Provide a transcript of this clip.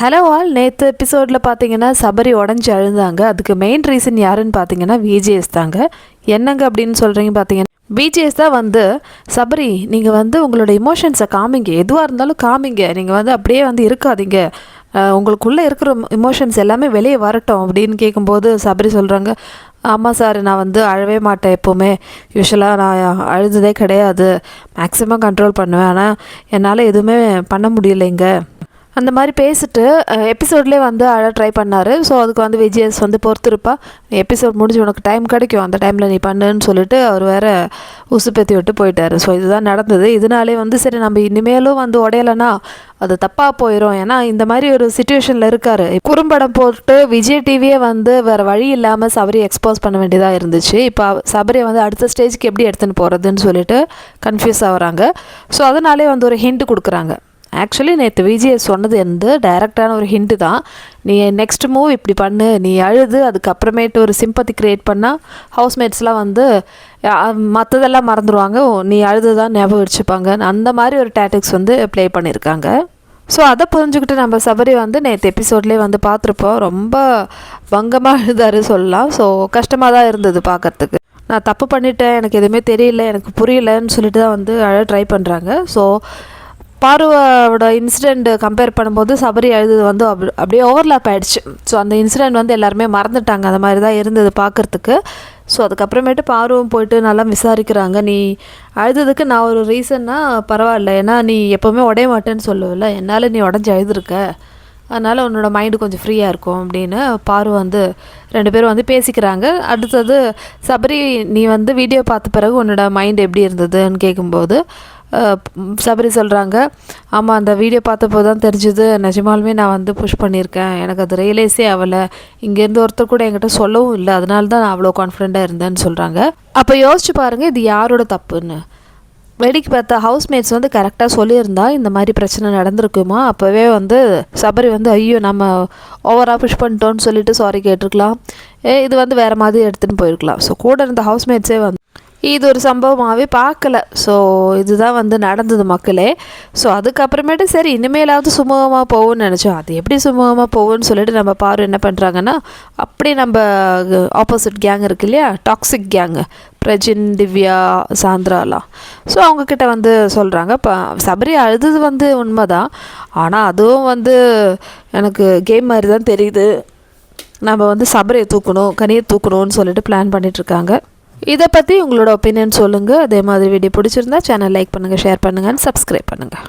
Hello all, நேற்று எபிசோடில் பார்த்தீங்கன்னா சபரி உடஞ்சி அழுந்தாங்க. அதுக்கு மெயின் ரீசன் யாருன்னு பார்த்தீங்கன்னா விஜேஎஸ் தாங்க. என்னங்க அப்படின்னு சொல்கிறீங்க பார்த்தீங்கன்னா, விஜேஎஸ் தான் வந்து சபரி நீங்கள் வந்து உங்களோட இமோஷன்ஸை காமிங்க, எதுவாக இருந்தாலும் காமிங்க, நீங்கள் வந்து அப்படியே வந்து இருக்காதீங்க, உங்களுக்குள்ளே இருக்கிற இமோஷன்ஸ் எல்லாமே வெளியே வரட்டும் அப்படின்னு கேட்கும்போது சபரி சொல்கிறாங்க, ஆமாம் சார், நான் வந்து அழவே மாட்டேன், எப்போவுமே யூஸ்வலாக நான் அழுததே கிடையாது, மேக்ஸிமம் கண்ட்ரோல் பண்ணுவேன், ஆனால் என்னால் எதுவுமே பண்ண முடியலைங்க அந்த மாதிரி பேசிட்டு எபிசோட்லேயே வந்து அழ ட்ரை பண்ணார். ஸோ அதுக்கு வந்து விஜேஎஸ் வந்து பொறுத்திருப்பா, எபிசோட் முடிஞ்சு உனக்கு டைம் கிடைக்கும், அந்த டைமில் நீ பண்ணுன்னு சொல்லிட்டு அவர் வேறு உசுப்பேற்றி விட்டு போயிட்டார். ஸோ இதுதான் நடந்தது. இதனாலே வந்து சரி நம்ம இனிமேலும் வந்து உடையலைன்னா அது தப்பாக போயிடும், ஏன்னா இந்த மாதிரி ஒரு சுச்சுவேஷனில் இருக்கார். குறும்படம் போட்டு விஜய் டிவியே வந்து வேறு வழி இல்லாமல் சபரி எக்ஸ்போஸ் பண்ண வேண்டியதாக இருந்துச்சு. இப்போ சபரியை வந்து அடுத்த ஸ்டேஜ்க்கு எப்படி எடுத்துன்னு போகிறதுன்னு சொல்லிட்டு கன்ஃபியூஸ் ஆகுறாங்க. ஸோ அதனாலே வந்து ஒரு ஹிண்ட் கொடுக்குறாங்க. ஆக்சுவலி நேற்று விஜய் சொன்னது வந்து டைரக்டான ஒரு ஹிண்ட்டு தான். நீ நெக்ஸ்ட் மூவ் இப்படி பண்ணு, நீ அழுது அதுக்கப்புறமேட்டு ஒரு சிம்பத்தி க்ரியேட் பண்ணால் ஹவுஸ்மேட்ஸ்லாம் வந்து மற்றதெல்லாம் மறந்துடுவாங்க, நீ அழுது தான் ஞாபகம் வச்சுப்பாங்க, அந்த மாதிரி ஒரு டாக்டிக்ஸ் வந்து ப்ளே பண்ணியிருக்காங்க. ஸோ அதை புரிஞ்சுக்கிட்டு நம்ம சபரி வந்து நேற்று எபிசோட்லேயே வந்து பார்த்துருப்போம், ரொம்ப பங்கமாக அழுதாரு சொல்லலாம். ஸோ கஷ்டமாக தான் இருந்தது பார்க்குறதுக்கு. நான் தப்பு பண்ணிட்டேன், எனக்கு எதுவுமே தெரியல, எனக்கு புரியலன்னு சொல்லிட்டு தான் வந்து அழ ட்ரை பண்ணுறாங்க. ஸோ பார்வோட இன்சிடெண்ட் கம்பேர் பண்ணும்போது சபரி அழுது வந்து அப்படியே ஓவர்லாப் ஆகிடுச்சு. ஸோ அந்த இன்சிடெண்ட் வந்து எல்லாருமே மறந்துட்டாங்க, அந்த மாதிரி தான் இருந்தது பார்க்குறதுக்கு. ஸோ அதுக்கப்புறமேட்டு பார்வும் போயிட்டு நல்லா விசாரிக்கிறாங்க, நீ அழுதுறதுக்கு நான் ஒரு ரீசன்னா பரவாயில்ல, ஏன்னா நீ எப்போவுமே உடைய மாட்டேன்னு சொல்லுவில்ல, என்னால் நீ உடஞ்சி அழுதுருக்க, அதனால் உன்னோட மைண்டு கொஞ்சம் ஃப்ரீயாக இருக்கும் அப்படின்னு பாரு வந்து ரெண்டு பேரும் வந்து பேசிக்கிறாங்க. அடுத்தது சபரி, நீ வந்து வீடியோ பார்த்த பிறகு உன்னோட மைண்டு எப்படி இருந்ததுன்னு கேட்கும்போது சபரி சொல்கிறாங்க, ஆமாம் அந்த வீடியோ பார்த்தப்போ தான் தெரிஞ்சுது, நிஜமாலுமே நான் வந்து புஷ் பண்ணியிருக்கேன், எனக்கு அது ரியலைஸே ஆகலை, இங்கேருந்து ஒருத்தர் கூட என்கிட்ட சொல்லவும் இல்லை, அதனால தான் நான் அவ்வளோ கான்ஃபிடெண்ட்டாக இருந்தேன்னு சொல்கிறாங்க. அப்போ யோசிச்சு பாருங்கள், இது யாரோட தப்புன்னு. வேடிக்கை பார்த்த ஹவுஸ்மேட்ஸ் வந்து கரெக்டாக சொல்லியிருந்தா இந்த மாதிரி பிரச்சனை நடந்திருக்குமா, அப்போவே வந்து சபரி வந்து ஐயோ நம்ம ஓவராக புஷ் பண்ணிட்டோன்னு சொல்லிட்டு சாரி கேட்டிருக்கலாம், இது வந்து வேறு மாதிரி எடுத்துகிட்டு போயிருக்கலாம். ஸோ கூட இருந்த ஹவுஸ்மேட்ஸே வந்து இது ஒரு சம்பவமாகவே பார்க்கல. ஸோ இதுதான் வந்து நடந்தது மக்களே. ஸோ அதுக்கப்புறமேட்டு சரி இனிமேலாவது சுமூகமாக போகும்னு நினச்சோம், அது எப்படி சுமூகமாக போகும்னு சொல்லிட்டு நம்ம பாரு என்ன பண்ணுறாங்கன்னா, அப்படி நம்ம ஆப்போசிட் கேங் இருக்கு இல்லையா, டாக்ஸிக் கேங்கு, பிரஜின், திவ்யா, சாந்திராலாம், ஸோ அவங்கக்கிட்ட வந்து சொல்கிறாங்க, இப்போ சபரி அழுது வந்து உண்மை தான், ஆனால் அதுவும் வந்து எனக்கு கேம் மாதிரி தான் தெரியுது, நம்ம வந்து சபரியை தூக்கணும், கனியை தூக்கணும்னு சொல்லிட்டு பிளான் பண்ணிகிட்ருக்காங்க. இதை பற்றி உங்களோட ஒப்பீனியன் சொல்லுங்கள். அதே மாதிரி வீடியோ பிடிச்சிருந்தா சேனல் லைக் பண்ணுங்கள், ஷேர் பண்ணுங்கள், சப்ஸ்கிரைப் பண்ணுங்கள்.